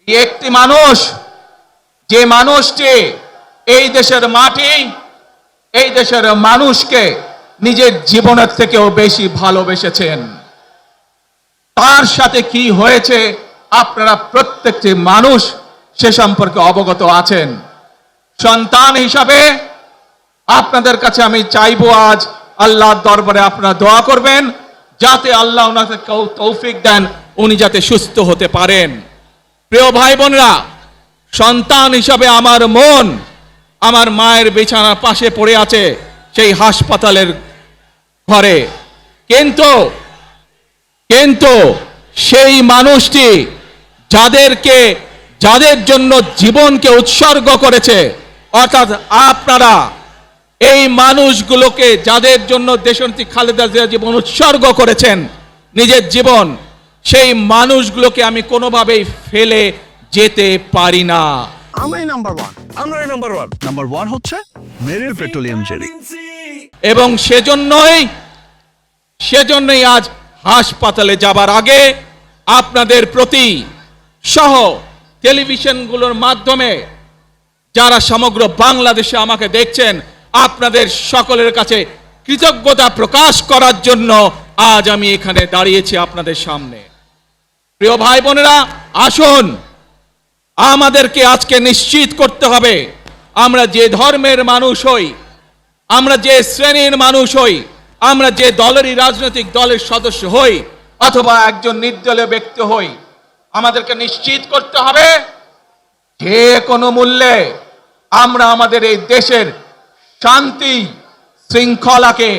একটি মানুষ, যে মানুষটি এই দেশের মাটি, এই দেশের মানুষকে নিজের জীবনের থেকেও বেশি ভালোবেসেছেন, তার সাথে কি হয়েছে আপনারা প্রত্যেকটি মানুষ সে সম্পর্কে অবগত আছেন। সন্তান হিসাবে আপনাদের কাছে আমি চাইবো, আজ আল্লাহর দরবারে আপনারা দোয়া করবেন যাতে আল্লাহ ওনাকে তৌফিক দেন, উনি যাতে সুস্থ হতে পারেন। প্রিয় ভাই বোনেরা, সন্তান হিসাবে আমার মন আমার মায়ের বিছানার পাশে পড়ে আছে সেই হাসপাতালের ঘরে, কিন্তু সেই মানুষটি যাদের জন্য জীবনকে উৎসর্গ করেছে, অর্থাৎ আপনারা এই মানুষগুলোকে যাদের জন্য দেশনেত্রী খালেদা জিয়া জীবন উৎসর্গ করেছেন নিজের জীবন, সেই মানুষগুলোকে আমি কোনোভাবেই ফেলে যেতে পারি না। আমরাই নাম্বার ওয়ান, আমরাই নাম্বার ওয়ান। নাম্বার ওয়ান হচ্ছে মেরিল পেট্রোলিয়াম জেলি। এবং সেজন্যই আজ হাসপাতালে যাবার আগে আপনাদের প্রতি সহ টেলিভিশনগুলোর মাধ্যমে যারা সমগ্র বাংলাদেশে আমাকে দেখছেন, আপনাদের সকলের কাছে কৃতজ্ঞতা প্রকাশ করার জন্য আজ আমি এখানে দাঁড়িয়েছি আপনাদের সামনে। প্রিয় ভাই বোনেরা, আসুন আমাদেরকে আজকে নিশ্চিত করতে হবে, আমরা যে ধর্মের মানুষ হই, আমরা যে শ্রেণীর মানুষ হই, আমরা যে দলেরই রাজনৈতিক দলের সদস্য হই অথবা একজন নির্দলীয় ব্যক্তি হই, আমাদেরকে নিশ্চিত করতে হবে যে কোনো মূল্যে আমরা আমাদের এই দেশের শান্তি শৃঙ্খলাকে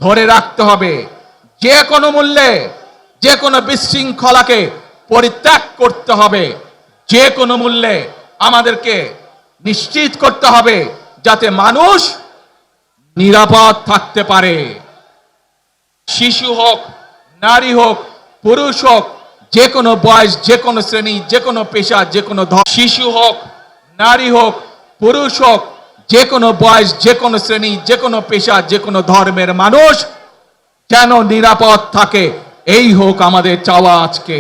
ধরে রাখতে হবে। যে কোনো মূল্যে যে কোনো বিশৃঙ্খলাকে পরিত্যাগ করতে হবে। যে কোনো মূল্যে আমাদেরকে নিশ্চিত করতে হবে যাতে মানুষ নিরাপদ থাকতে পারে। শিশু হোক, নারী হোক, পুরুষ হোক, যে কোনো বয়স, যে কোনো শ্রেণী, যে কোনো পেশা, যে কোনো শিশু হোক, নারী হোক, পুরুষ হোক, যে কোনো বয়স, যে কোনো শ্রেণী, যে কোনো পেশা, যে কোনো ধর্মের মানুষ যেন নিরাপদ থাকে, এই হোক আমাদের চাওয়া আজকে।